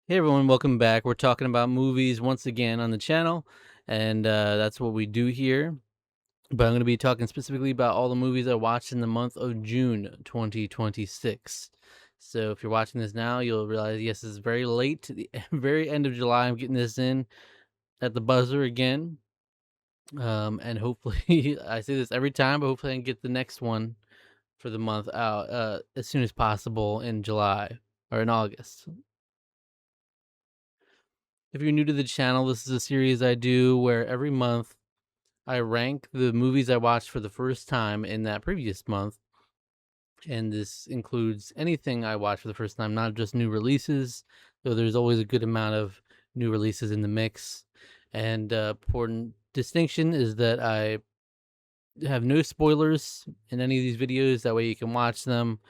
Hey everyone, welcome back. We're talking about movies once again on the channel, and that's what we do here. But I'm going to be talking specifically about all the movies I watched in the month of June 2026. So if you're watching this now, you'll realize, yes, it's very late, to the very end of July. I'm getting this in at the buzzer again. And hopefully, I say this every time, but hopefully I can get the next one for the month out as soon as possible in July or in August. If you're new to the channel, this is a series I do where every month I rank the movies I watched for the first time in that previous month. And this includes anything I watched for the first time, not just new releases, though there's always a good amount of new releases in the mix. And important distinction is that I have no spoilers in any of these videos. That way you can watch them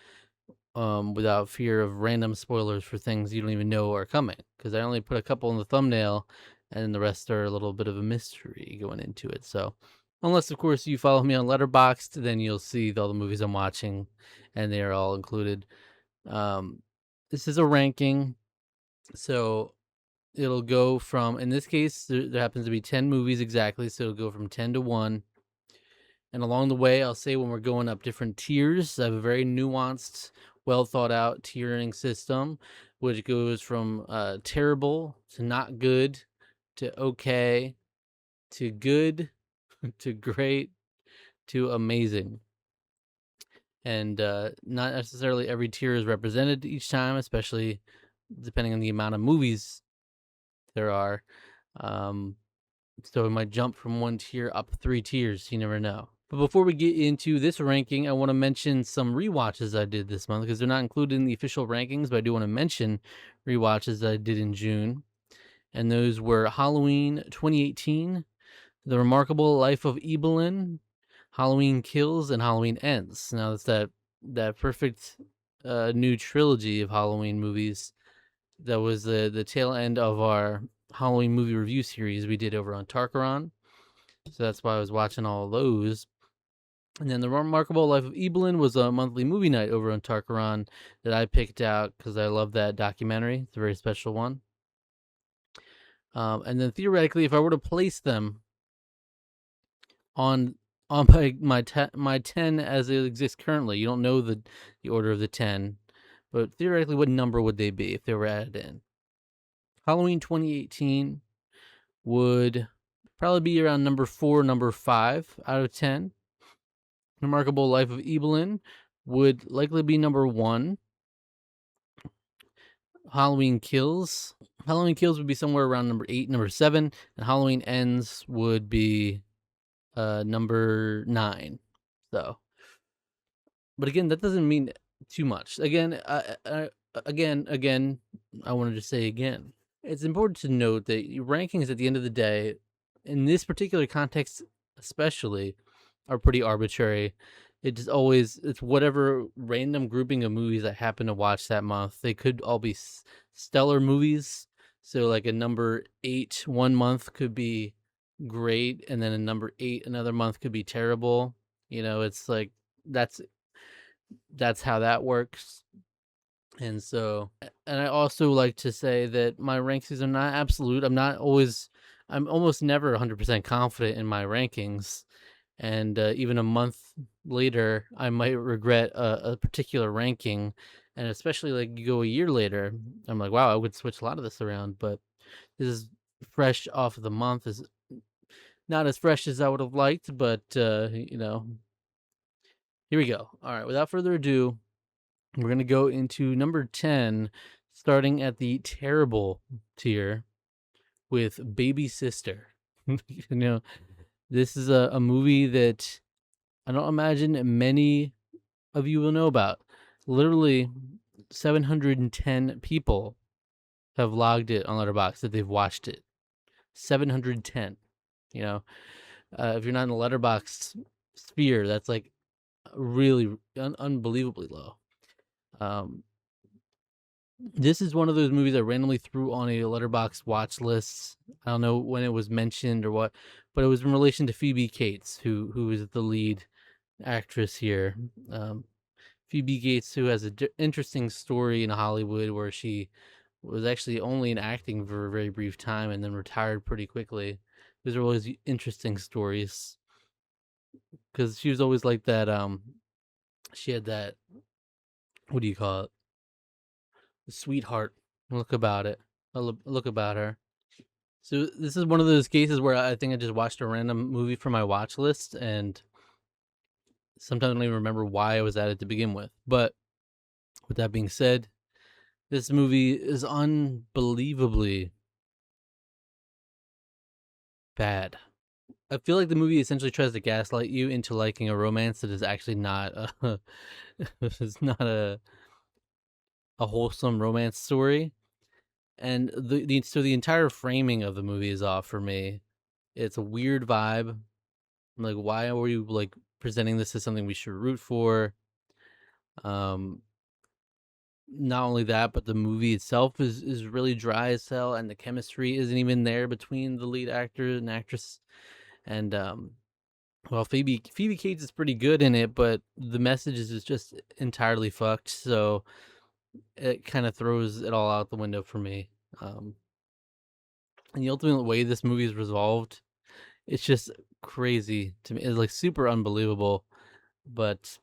without fear of random spoilers for things you don't even know are coming. Because I only put a couple in the thumbnail, and the rest are a little bit of a mystery going into it. So, unless of course you follow me on Letterboxd, then you'll see all the movies I'm watching, and they are all included. Um, this is a ranking, so it'll go from, in this case, there happens to be 10 movies exactly, so it'll go from 10 to 1. And along the way, I'll say when we're going up different tiers, I have a very nuanced, well thought out tiering system, which goes from terrible to not good to okay to good to great to amazing. And not necessarily every tier is represented each time, especially depending on the amount of movies there are. So it might jump from one tier up 3 tiers. You never know. But before we get into this ranking, I want to mention some rewatches I did this month because they're not included in the official rankings, but I do want to mention rewatches I did in June. And those were Halloween 2018, The Remarkable Life of Evelyn, Halloween Kills, and Halloween Ends. Now it's that perfect new trilogy of Halloween movies that was the tail end of our Halloween movie review series we did over on Tarkaron. So that's why I was watching all of those. And then The Remarkable Life of Evelyn was a monthly movie night over on Tarkaron that I picked out because I love that documentary. It's a very special one. And then theoretically, if I were to place them on my 10 as it exists currently, you don't know the order of the 10, but theoretically, what number would they be if they were added in? Halloween 2018 would probably be around number 4, number 5 out of 10. Remarkable Life of Evelyn would likely be number 1. Halloween Kills would be somewhere around number 8, number 7, and Halloween Ends would be number 9. So, but again, that doesn't mean too much. Again, I wanted to say again, it's important to note that rankings at the end of the day, in this particular context especially, are pretty arbitrary. It's whatever random grouping of movies I happen to watch that month. They could all be stellar movies. So like a number 8 one month could be great, and then a number 8 another month could be terrible. It's like that's how that works. And so, and I also like to say that my rankings are not absolute. I'm almost never 100% confident in my rankings. And even a month later, I might regret a particular ranking. And especially like you go a year later, I'm like, wow, I would switch a lot of this around. But this is fresh off of the month, is not as fresh as I would have liked. But, here we go. All right, without further ado, we're going to go into number 10, starting at the terrible tier with Baby Sister. you know, this is a movie that I don't imagine many of you will know about. Literally, 710 people have logged it on Letterboxd that they've watched it. 710. If you're not in the Letterboxd sphere, that's like really unbelievably low. This is one of those movies I randomly threw on a Letterboxd watch list. I don't know when it was mentioned or what, but it was in relation to Phoebe Cates, who is the lead actress here. Phoebe Cates, who has an interesting story in Hollywood where she was actually only in acting for a very brief time and then retired pretty quickly. These are always interesting stories because she was always like that. She had that, what do you call it? Sweetheart look about it. A look about her. So this is one of those cases where I think I just watched a random movie from my watch list, and sometimes I don't even remember why I was at it to begin with. But with that being said, this movie is unbelievably bad. I feel like the movie essentially tries to gaslight you into liking a romance that is actually not a it's not a wholesome romance story. And the entire framing of the movie is off for me. It's a weird vibe. I'm like, why are you like presenting this as something we should root for? Um, Not only that, but the movie itself is really dry as hell, and the chemistry isn't even there between the lead actor and actress. And well, Phoebe Cates is pretty good in it, but the message is just entirely fucked. So it kind of throws it all out the window for me. Um, and the ultimate way this movie is resolved, it's just crazy to me. It's like super unbelievable. But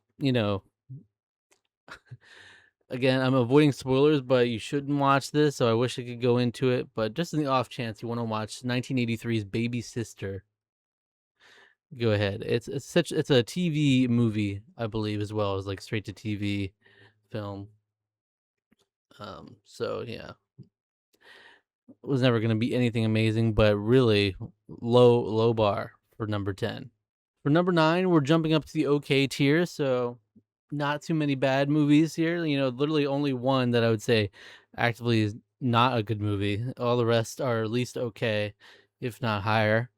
again, I'm avoiding spoilers, but you shouldn't watch this. So I wish I could go into it, but just in the off chance you want to watch 1983's Baby Sister, go ahead. It's a TV movie, I believe, as well as like straight to TV film. So yeah, it was never gonna be anything amazing, but really low bar for number 10. For number 9, we're jumping up to the okay tier, so not too many bad movies here. Literally only one that I would say actively is not a good movie. All the rest are at least okay, if not higher.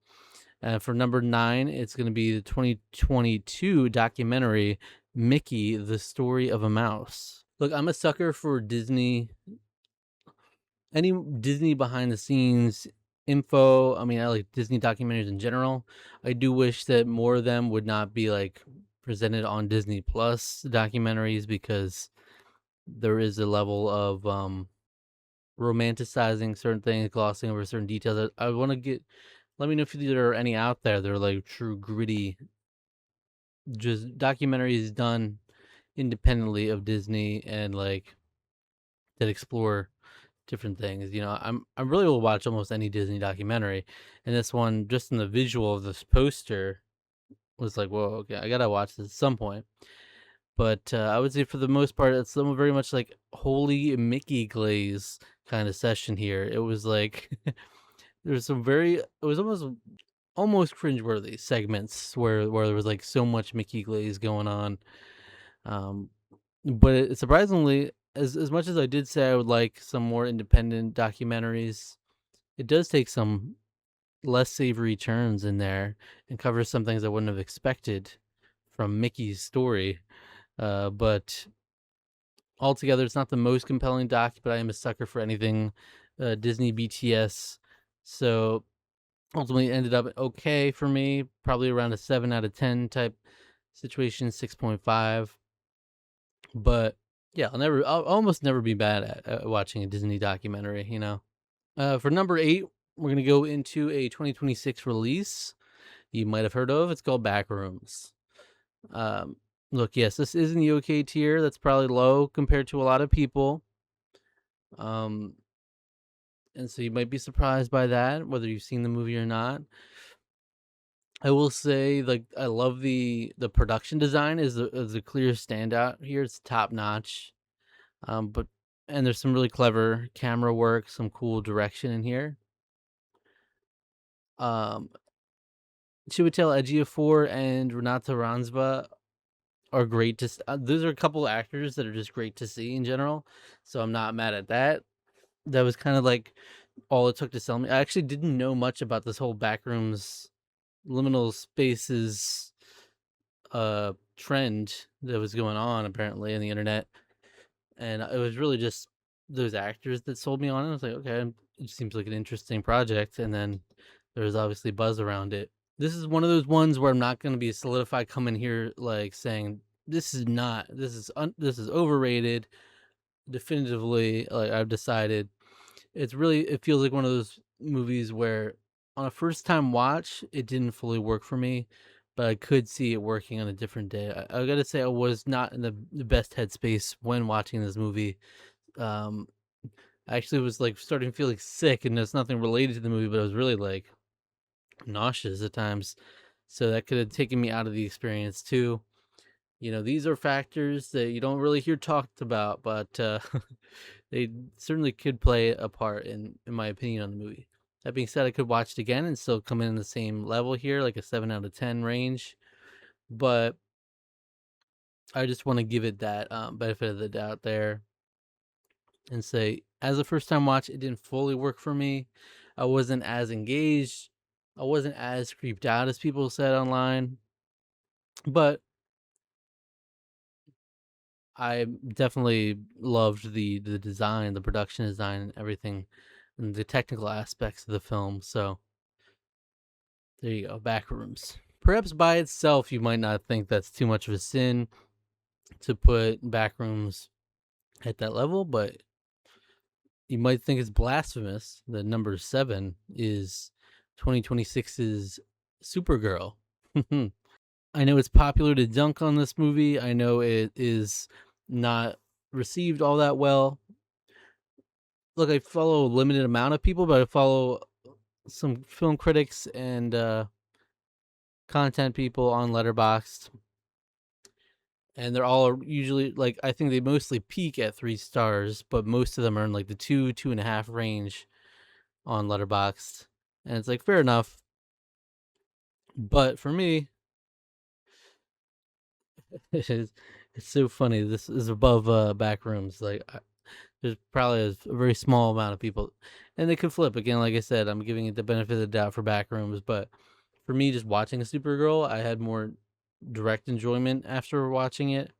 For number 9, it's going to be the 2022 documentary Mickey: The Story of a Mouse. Look, I'm a sucker for any Disney behind the scenes info. I mean, I like Disney documentaries in general. I do wish that more of them would not be like presented on Disney Plus documentaries, because there is a level of romanticizing certain things, glossing over certain details. I want to get. Let me know if there are any out there that are like true gritty, just documentaries done independently of Disney and like that explore different things. I really will watch almost any Disney documentary, and this one, just in the visual of this poster, was like, whoa, okay, I gotta watch this at some point. But I would say for the most part, it's very much like holy Mickey glaze kind of session here. It was like there's some it was almost cringeworthy segments where there was like so much Mickey glaze going on. Um, but surprisingly, as much as I did say I would like some more independent documentaries, it does take some less savory turns in there and covers some things I wouldn't have expected from Mickey's story. But altogether, it's not the most compelling doc, but I am a sucker for anything Disney BTS. So ultimately, it ended up okay for me, probably around a 7 out of 10 type situation, 6.5. But yeah, I'll almost never be bad at watching a Disney documentary. For number 8, we're gonna go into a 2026 release you might have heard of. It's called Backrooms. Um, Look, yes, this is in the okay tier. That's probably low compared to a lot of people. Um, and so you might be surprised by that, whether you've seen the movie or not. I will say, like, I love the production design is a clear standout here. It's top notch. But and there's some really clever camera work, some cool direction in here. Um, Chiwetel Ejiofor and Renata Ransba are great to. Those are a couple of actors that are just great to see in general. So I'm not mad at that. That was kind of like all it took to sell me. I actually didn't know much about this whole Backrooms liminal spaces trend that was going on apparently on the internet, and it was really just those actors that sold me on it. I was like, okay, it seems like an interesting project, and then there was obviously buzz around it. This is one of those ones where I'm not going to be solidified coming here like saying this is not this is overrated definitively. Like, I've decided it feels like one of those movies where on a first time watch it didn't fully work for me, but I could see it working on a different day. I gotta say I was not in the best headspace when watching this movie. Um, I actually was like starting to feel like sick, and there's nothing related to the movie, but I was really like nauseous at times. So that could have taken me out of the experience too. These are factors that you don't really hear talked about, but they certainly could play a part in my opinion on the movie. That being said, I could watch it again and still come in the same level here, like a 7 out of 10 range. But I just want to give it that benefit of the doubt there and say, as a first time watch, it didn't fully work for me. I wasn't as engaged. I wasn't as creeped out as people said online. But I definitely loved the design, the production design, and everything, and the technical aspects of the film. So there you go, Backrooms. Perhaps by itself, you might not think that's too much of a sin to put Backrooms at that level, but you might think it's blasphemous that number 7 is 2026's Supergirl. I know it's popular to dunk on this movie. I know it is not received all that well. Look, I follow a limited amount of people, but I follow some film critics and content people on Letterboxd, and they're all usually like, I think they mostly peak at 3 stars, but most of them are in like the 2.5 range on Letterboxd, and it's like fair enough. But for me, it's so funny. This is above Backrooms. Like there's probably a very small amount of people, and they could flip again. Like I said, I'm giving it the benefit of the doubt for Backrooms, but for me, just watching a Supergirl, I had more direct enjoyment after watching it.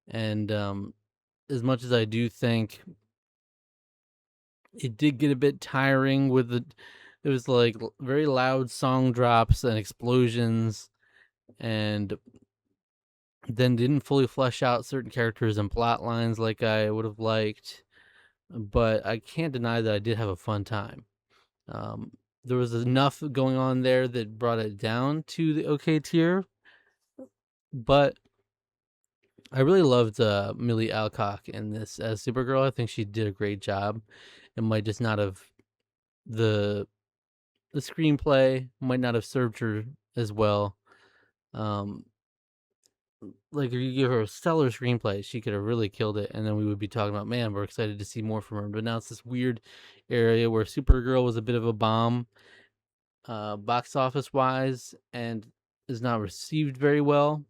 And as much as I do think it did get a bit tiring with it was like very loud song drops and explosions, and then didn't fully flesh out certain characters and plot lines like I would have liked. But I can't deny that I did have a fun time. Um, there was enough going on there that brought it down to the okay tier, but I really loved Millie Alcock in this as Supergirl. I think she did a great job. It might just not have the the screenplay might not have served her as well. Um, like if you give her a stellar screenplay, she could have really killed it, and then we would be talking about, man, we're excited to see more from her. But now it's this weird area where Supergirl was a bit of a bomb, box office wise, and is not received very well.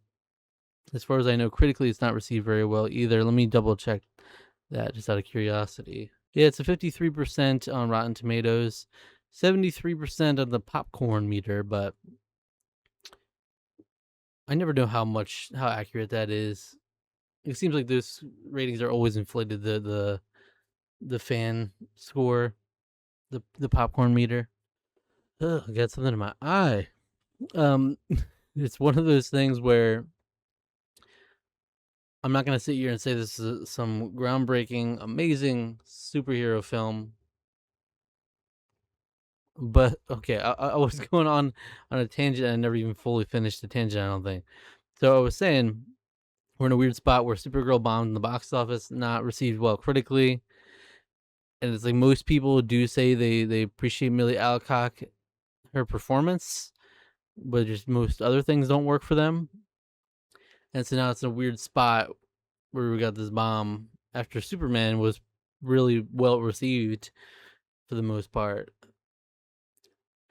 As far as I know, critically, it's not received very well either. Let me double check that just out of curiosity. Yeah, it's a 53% on Rotten Tomatoes, 73% on the popcorn meter, but I never know how accurate that is. It seems like those ratings are always inflated. The fan score, the popcorn meter. Ugh, I got something in my eye. Um, it's one of those things where I'm not gonna sit here and say this is some groundbreaking, amazing superhero film. But okay, I was going on a tangent. And I never even fully finished the tangent, I don't think. So I was saying we're in a weird spot where Supergirl bombed in the box office, not received well critically, and it's like most people do say they appreciate Millie Alcock, her performance, but just most other things don't work for them. And so now it's in a weird spot where we got this bomb after Superman was really well received for the most part,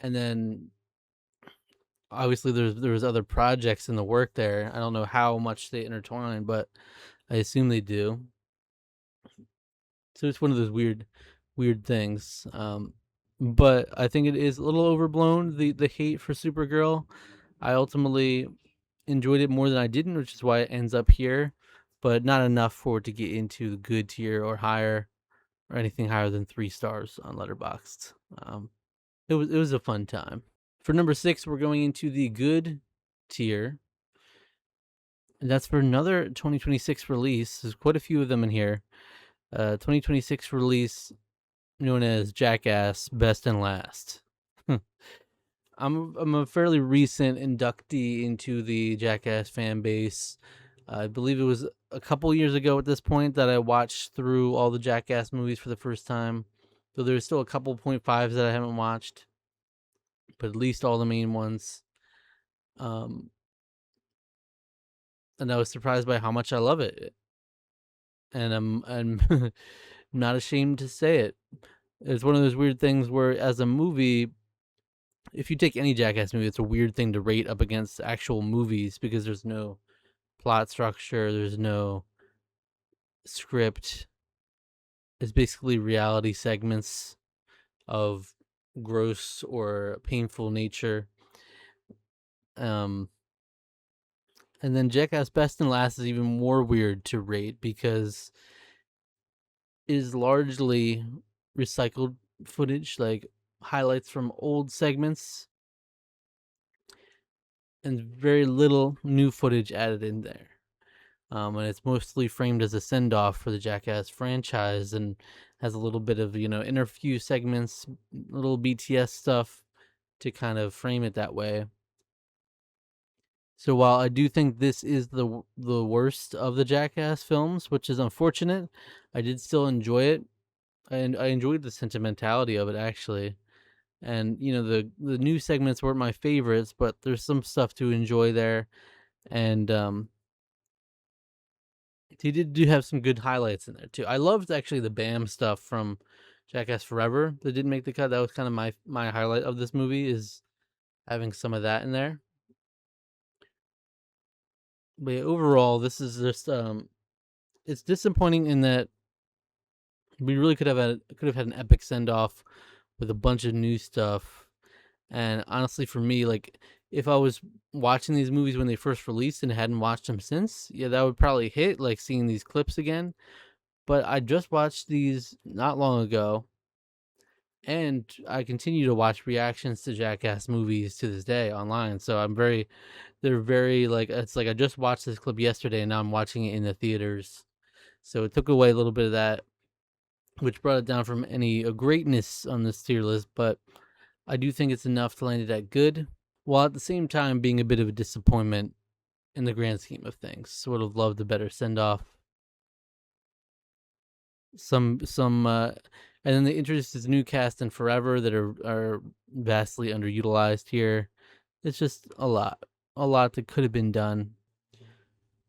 and then obviously there was other projects in the work there. I don't know how much they intertwine, but I assume they do. So it's one of those weird things. But I think it is a little overblown, the hate for Supergirl. I ultimately enjoyed it more than I didn't, which is why it ends up here, but not enough for it to get into the good tier or higher, or anything higher than 3 stars on Letterboxd. It was a fun time. For number 6, we're going into the good tier, and that's for another 2026 release. There's quite a few of them in here. 2026 release known as Jackass Best and Last. I'm a fairly recent inductee into the Jackass fan base. I believe it was a couple years ago at this point that I watched through all the Jackass movies for the first time. So there's still a couple point fives that I haven't watched, but at least all the main ones. Um, and I was surprised by how much I love it, and I'm not ashamed to say it. It's one of those weird things where, as a movie, if you take any Jackass movie, it's a weird thing to rate up against actual movies because there's no plot structure, there's no script. It's basically reality segments of gross or painful nature. Um, and then Jackass Best and Last is even more weird to rate because it is largely recycled footage, like highlights from old segments, and very little new footage added in there. And it's mostly framed as a send off for the Jackass franchise, and has a little bit of interview segments, little BTS stuff to kind of frame it that way. So while I do think this is the worst of the Jackass films, which is unfortunate, I did still enjoy it, and I enjoyed the sentimentality of it actually. And the new segments weren't my favorites, but there's some stuff to enjoy there, and he do have some good highlights in there too. I loved actually the Bam stuff from Jackass Forever that didn't make the cut. That was kind of my highlight of this movie, is having some of that in there. But yeah, overall, this is just it's disappointing in that we really could have had an epic send off with a bunch of new stuff. And honestly, for me, like, if I was watching these movies when they first released and hadn't watched them since, yeah, that would probably hit, like seeing these clips again. But I just watched these not long ago, and I continue to watch reactions to Jackass movies to this day online. So they're very, like, it's like I just watched this clip yesterday and now I'm watching it in the theaters. So it took away a little bit of that, which brought it down from any greatness on this tier list. But I do think it's enough to land it at good, while at the same time being a bit of a disappointment in the grand scheme of things. So would have loved a better send off. And then they introduced this new cast in Forever that are vastly underutilized here. It's just a lot that could have been done.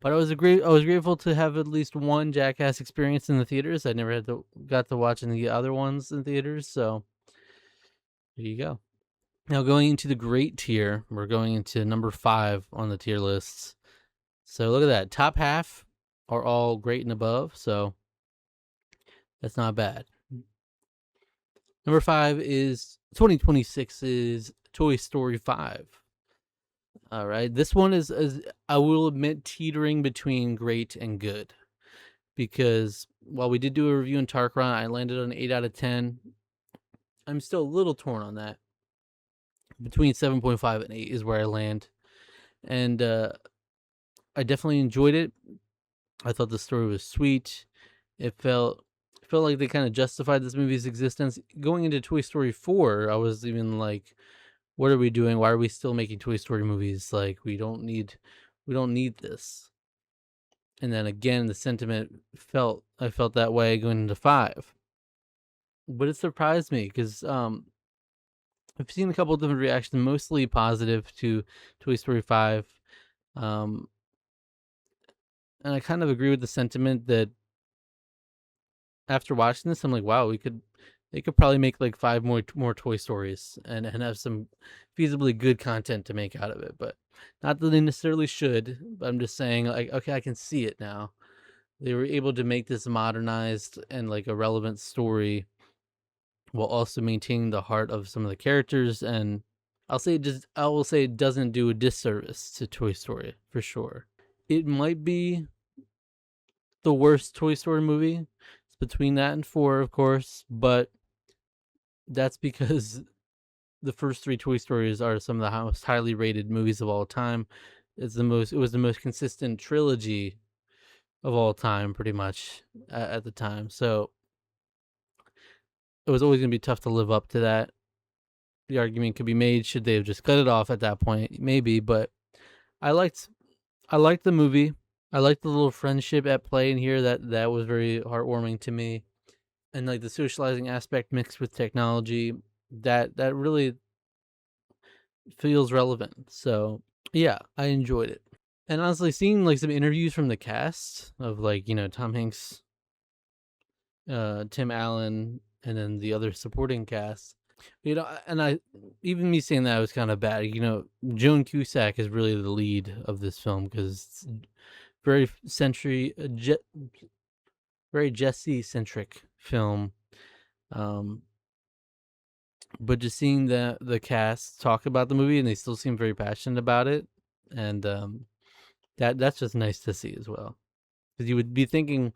But I was grateful to have at least one Jackass experience in the theaters. I never got to watch any other ones in theaters, so there you go. Now going into the great tier, we're going into number 5 on the tier lists. So look at that. Top half are all great and above, so that's not bad. Number 5 is 2026's Toy Story 5. All right. This one is I will admit, teetering between great and good. Because while we did do a review in Tarkron, I landed on 8 out of 10. I'm still a little torn on that. Between 7.5 and 8 is where I land. And I definitely enjoyed it. I thought the story was sweet. It felt like they kind of justified this movie's existence. Going into Toy Story 4, I was even like, what are we doing? Why are we still making Toy Story movies? Like, we don't need this. And then again, the sentiment I felt that way going into 5. But it surprised me because I've seen a couple of different reactions, mostly positive to Toy Story 5. And I kind of agree with the sentiment that after watching this, I'm like, wow, they could probably make like 5 more Toy Stories and have some feasibly good content to make out of it. But not that they necessarily should, but I'm just saying, like, okay, I can see it now. They were able to make this modernized and like a relevant story while also maintaining the heart of some of the characters. And I will say it doesn't do a disservice to Toy Story for sure. It might be the worst Toy Story movie. It's between that and 4, of course, but that's because the first 3 Toy Stories are some of the most highly rated movies of all time. It was the most consistent trilogy of all time, pretty much, at the time. So it was always going to be tough to live up to that. The argument could be made, should they have just cut it off at that point? Maybe, but I liked I liked the movie. I liked the little friendship at play in here. That was very heartwarming to me, and like the socializing aspect mixed with technology, that really feels relevant. So yeah, I enjoyed it. And honestly, seeing like some interviews from the cast of like, Tom Hanks, Tim Allen, and then the other supporting cast. And I, even me saying that was kind of bad. Joan Cusack is really the lead of this film because it's very very Jesse centric film. Um, but just seeing the cast talk about the movie, and they still seem very passionate about it, and that's just nice to see as well. Because you would be thinking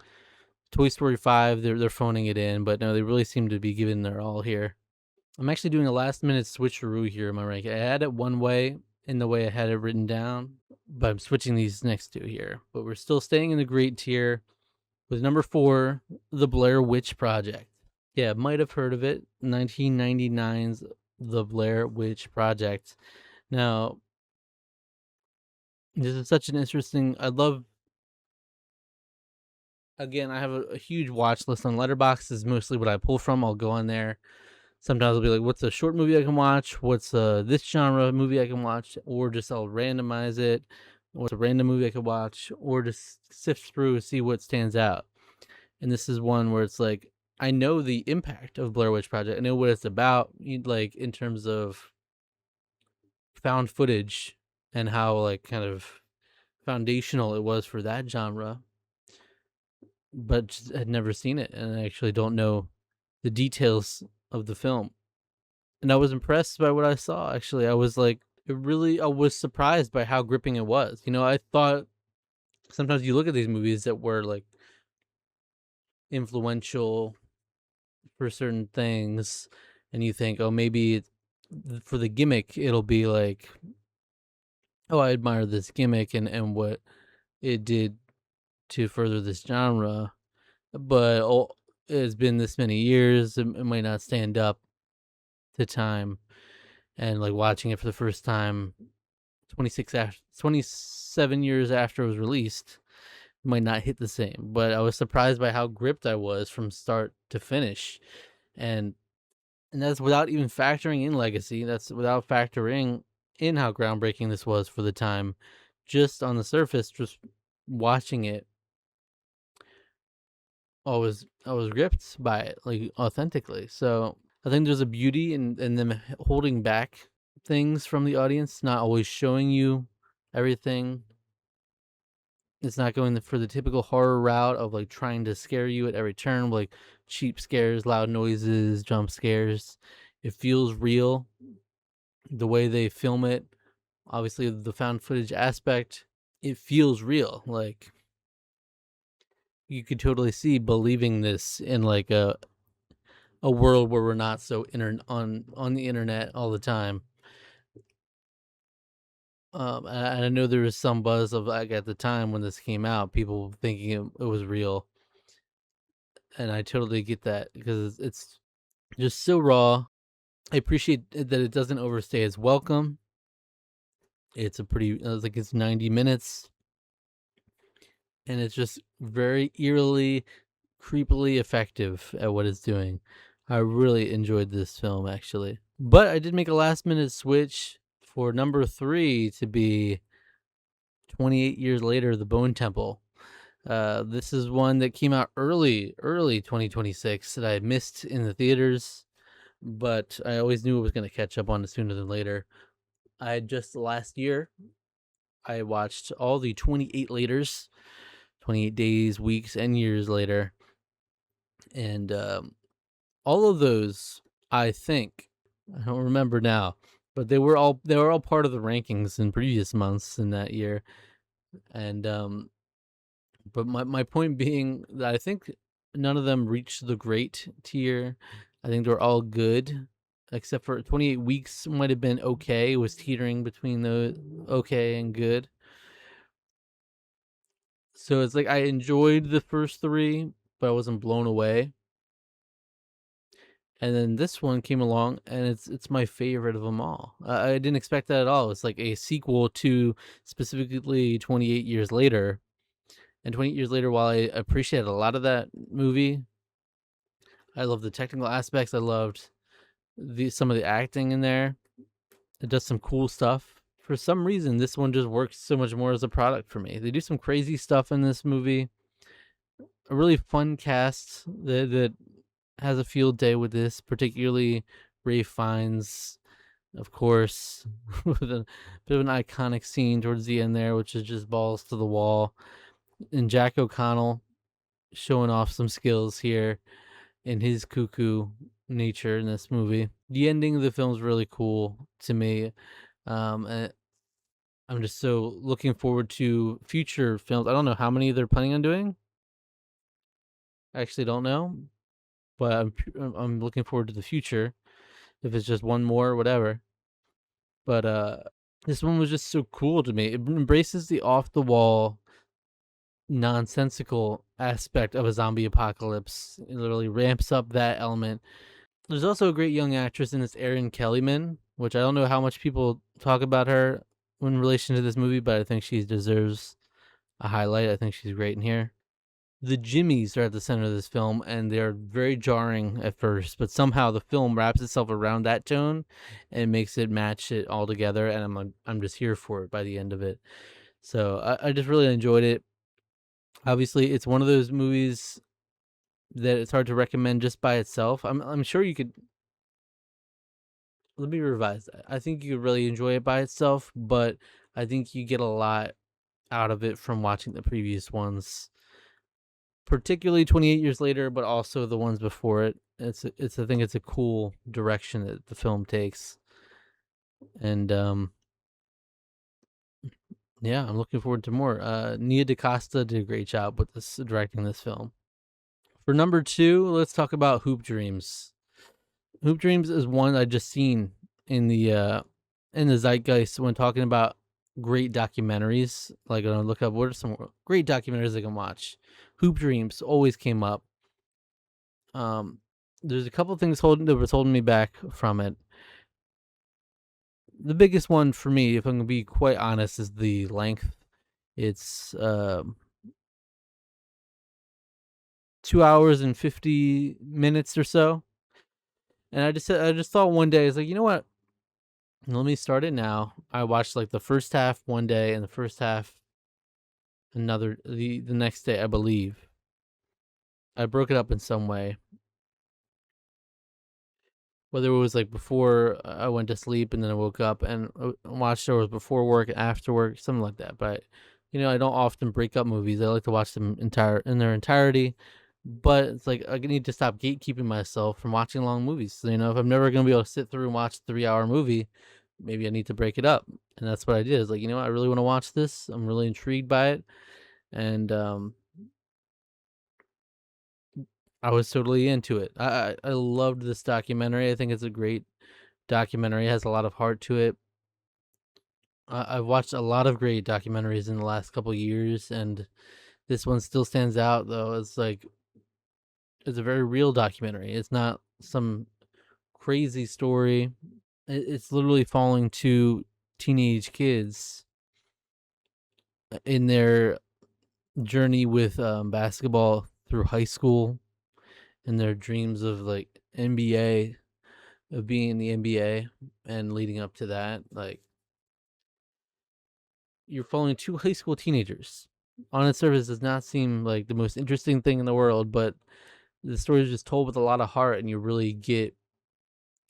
Toy Story 5, they're phoning it in, but no, they really seem to be giving their all here. I'm actually doing a last minute switcheroo here in my ranking. I had it one way in the way I had it written down, but I'm switching these next two here. But we're still staying in the great tier with number 4, The Blair Witch Project. Yeah, might have heard of it. 1999's The Blair Witch Project. Now, this is such an interesting. Again, I have a huge watch list on Letterboxd. Is mostly what I pull from. I'll go on there. Sometimes I'll be like, what's a short movie I can watch? What's this genre movie I can watch? Or just I'll randomize it. What's a random movie I could watch? Or just sift through and see what stands out. And this is one where it's like, I know the impact of Blair Witch Project. I know what it's about, like in terms of found footage and how like kind of foundational it was for that genre, but just had never seen it, and I actually don't know the details of the film. And I was impressed by what I saw. Actually, I was like, I was surprised by how gripping it was. I thought sometimes you look at these movies that were like influential for certain things, and you think, oh, maybe for the gimmick, it'll be like, oh, I admire this gimmick and what it did to further this genre. But it's been this many years, it might not stand up to time. And like watching it for the first time 27 years after it was released might not hit the same, but I was surprised by how gripped I was from start to finish. And that's without even factoring in legacy. That's without factoring in how groundbreaking this was for the time. Just on the surface, just watching it, I was gripped by it, like authentically. So I think there's a beauty in them holding back things from the audience, not always showing you everything. It's not going for the typical horror route of like trying to scare you at every turn, like cheap scares, loud noises, jump scares. It feels real. The way they film it, obviously the found footage aspect, it feels real. Like you could totally see believing this in like a world where we're not so on the internet all the time. And I know there was some buzz of like at the time when this came out, people thinking it was real, and I totally get that because it's just so raw. I appreciate that it doesn't overstay its welcome. It's a pretty, like it's 90 minutes, and it's just very eerily, creepily effective at what it's doing. I really enjoyed this film actually, but I did make a last minute switch for number 3 to be 28 years later, The Bone Temple. This is one that came out early 2026 that I missed in the theaters, but I always knew it was going to catch up on it sooner than later. I just last year, I watched all the 28 laters, 28 days, weeks, and years later. And all of those, I think, I don't remember now, but they were all part of the rankings in previous months in that year. And but my point being that I think none of them reached the great tier. I think they're all good, except for 28 weeks might have been okay. It was teetering between the okay and good. So it's like I enjoyed the first 3, but I wasn't blown away. And then this one came along, and it's my favorite of them all. I didn't expect that at all. It's like a sequel to specifically 28 Years Later. And 28 Years Later, while I appreciated a lot of that movie, I love the technical aspects. I loved some of the acting in there. It does some cool stuff. For some reason, this one just works so much more as a product for me. They do some crazy stuff in this movie. A really fun cast that has a field day with this, particularly Ray Fiennes, of course, with a bit of an iconic scene towards the end there, which is just balls to the wall. And Jack O'Connell showing off some skills here in his cuckoo nature in this movie. The ending of the film is really cool to me. And I'm just so looking forward to future films. I don't know how many they're planning on doing. I actually don't know, but I'm looking forward to the future. If it's just one more or whatever. But this one was just so cool to me. It embraces the off the wall, nonsensical aspect of a zombie apocalypse. It literally ramps up that element. There's also a great young actress in this, Erin Kellyman, which I don't know how much people talk about her in relation to this movie, but I think she deserves a highlight. I think she's great in here. The Jimmies are at the center of this film, and they're very jarring at first, but somehow the film wraps itself around that tone and makes it match it all together, and I'm just here for it by the end of it. So I just really enjoyed it. Obviously, it's one of those movies that it's hard to recommend just by itself. I'm sure you could. Let me revise that. I think you could really enjoy it by itself, but I think you get a lot out of it from watching the previous ones, particularly 28 Years Later, but also the ones before it. I think it's a cool direction that the film takes. And yeah, I'm looking forward to more. Nia DaCosta did a great job with this directing this film. For number 2, let's talk about Hoop Dreams. Hoop Dreams is one I just seen in the zeitgeist when talking about great documentaries. Like, I'm gonna look up what are some great documentaries I can watch. Hoop Dreams always came up. There's a couple things that was holding me back from it. The biggest one for me, if I'm gonna be quite honest, is the length. It's 2 hours and 50 minutes or so. And I just thought one day, it's like, you know what? Let me start it now. I watched like the first half one day and the first half the next day, I believe. I broke it up in some way. Whether it was like before I went to sleep and then I woke up and watched, or it was before work, after work, something like that. But I don't often break up movies. I like to watch them in their entirety. But it's like I need to stop gatekeeping myself from watching long movies. So, if I'm never gonna be able to sit through and watch a 3-hour movie, maybe I need to break it up. And that's what I did. It's like, I really want to watch this. I'm really intrigued by it, and I was totally into it. I loved this documentary. I think it's a great documentary. It has a lot of heart to it. I've watched a lot of great documentaries in the last couple of years, and this one still stands out. Though it's a very real documentary. It's not some crazy story. It's literally following two teenage kids in their journey with basketball through high school, and their dreams of like NBA, of being in the NBA, and leading up to that. Like, you're following two high school teenagers. On its surface, does not seem like the most interesting thing in the world, but the story is just told with a lot of heart, and you really get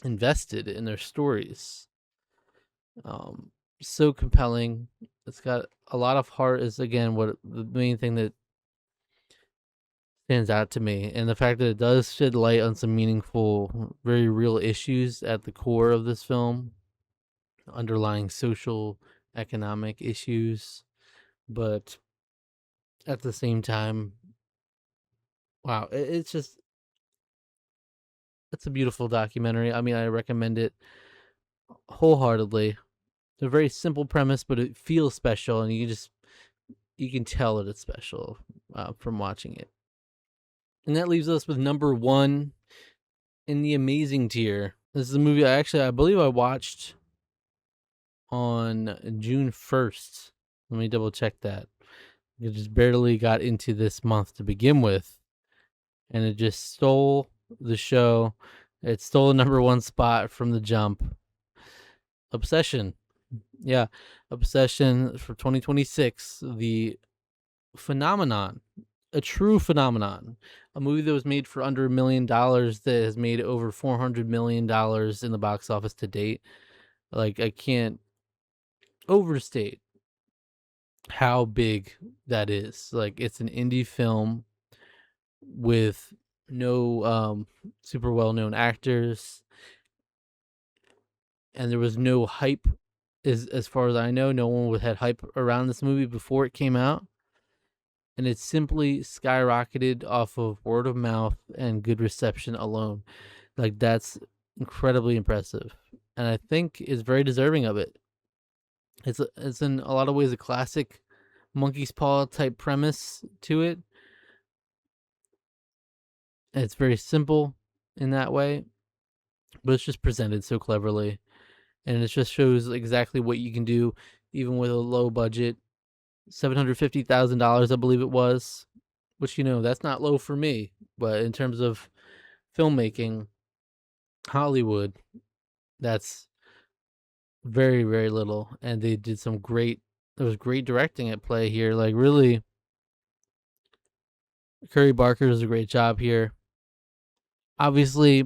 invested in their stories. So compelling. It's got a lot of heart. Is again what the main thing that stands out to me, and the fact that it does shed light on some meaningful, very real issues at the core of this film, underlying social, economic issues, but at the same time, wow, it's a beautiful documentary. I mean, I recommend it wholeheartedly. It's a very simple premise, but it feels special, and you can tell that it's special from watching it. And that leaves us with number 1. in the amazing tier. This is a movie I believe I watched on June 1st. Let me double check that. It just barely got into this month to begin with, and it just stole the show. It stole the number one spot from the jump. Obsession. Yeah. Obsession for 2026. The phenomenon. A true phenomenon. A movie that was made for under $1 million that has made over $400 million in the box office to date. Like, I can't overstate how big that is. Like, it's an indie film with no super well known actors, and there was no hype. As far as I know, no one had hype around this movie before it came out, and it simply skyrocketed off of word of mouth and good reception alone. Like, that's incredibly impressive, and I think is very deserving of it. It's in a lot of ways a classic monkey's paw type premise to it. And it's very simple in that way, but it's just presented so cleverly, and it just shows exactly what you can do, even with a low budget, $750,000, I believe it was. Which, that's not low for me, but in terms of filmmaking, Hollywood, that's very, very little. And they did there was great directing at play here. Like, really, Curry Barker does a great job here. Obviously,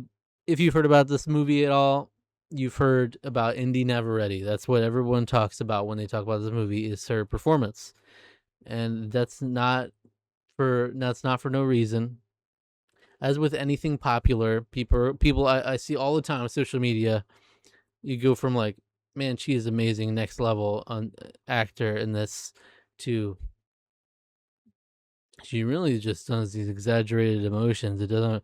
if you've heard about this movie at all, you've heard about Indy Never Ready. That's what everyone talks about when they talk about this movie, is her performance. And that's not for no reason. As with anything popular, people I see all the time on social media, you go from like, man, she is amazing, next level on actor in this, to she really just does these exaggerated emotions. It's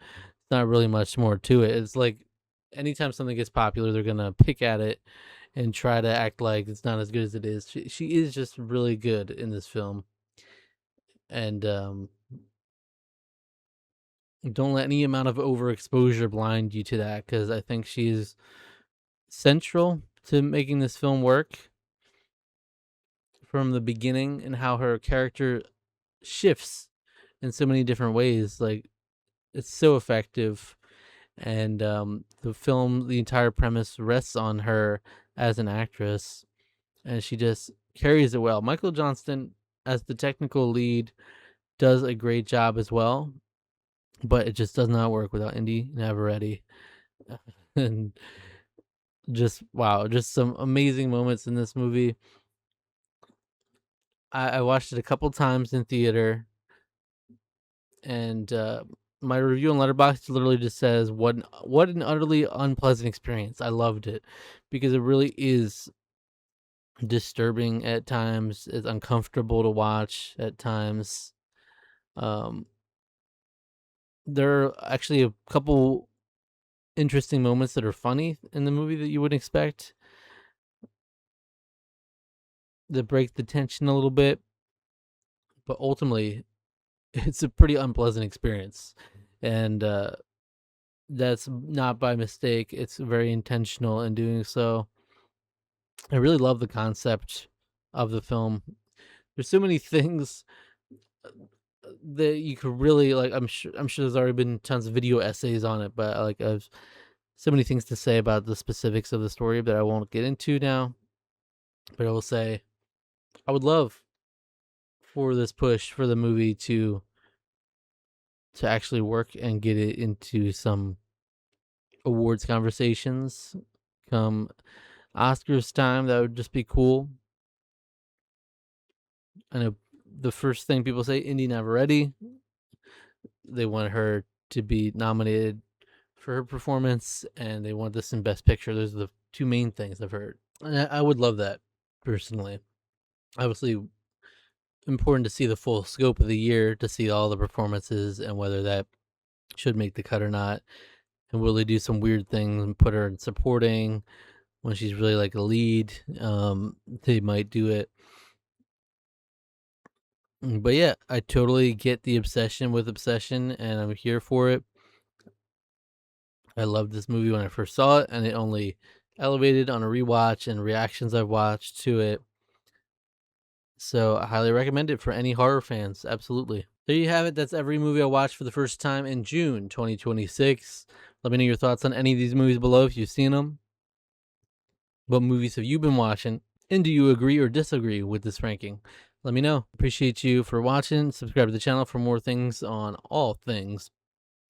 not really much more to it. It's like anytime something gets popular, they're gonna pick at it and try to act like it's not as good as it is. She is just really good in this film, and don't let any amount of overexposure blind you to that, because I think she's central to making this film work from the beginning, and how her character shifts in so many different ways. Like, it's so effective, and the entire premise rests on her as an actress, and she just carries it well. Michael Johnston, as the technical lead, does a great job as well, but it just does not work without Indy Navarrete. And just wow, just some amazing moments in this movie. I watched it a couple times in theater, and my review on Letterboxd literally just says, what an utterly unpleasant experience. I loved it because it really is disturbing at times. It's uncomfortable to watch at times. Um, there are actually a couple interesting moments that are funny in the movie that you wouldn't expect, that break the tension a little bit, but ultimately it's a pretty unpleasant experience. And that's not by mistake. It's very intentional in doing so. I really love the concept of the film. There's so many things that you could really like. I'm sure there's already been tons of video essays on it, but like, I've so many things to say about the specifics of the story that I won't get into now. But I will say, I would love for this push for the movie to actually work and get it into some awards conversations come Oscars time. That would just be cool. I know the first thing people say, Indy Navarrete, they want her to be nominated for her performance, and they want this in Best Picture. Those are the two main things I've heard. And I would love that, personally. Obviously, important to see the full scope of the year, to see all the performances and whether that should make the cut or not. And will they do some weird things and put her in supporting when she's really like a lead? They might do it. But yeah, I totally get the obsession with Obsession, and I'm here for it. I loved this movie when I first saw it, and it only elevated on a rewatch and reactions I've watched to it. So I highly recommend it for any horror fans. Absolutely. There you have it. That's every movie I watched for the first time in June 2026. Let me know your thoughts on any of these movies below if you've seen them. What movies have you been watching? And do you agree or disagree with this ranking? Let me know. Appreciate you for watching. Subscribe to the channel for more things on all things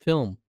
film.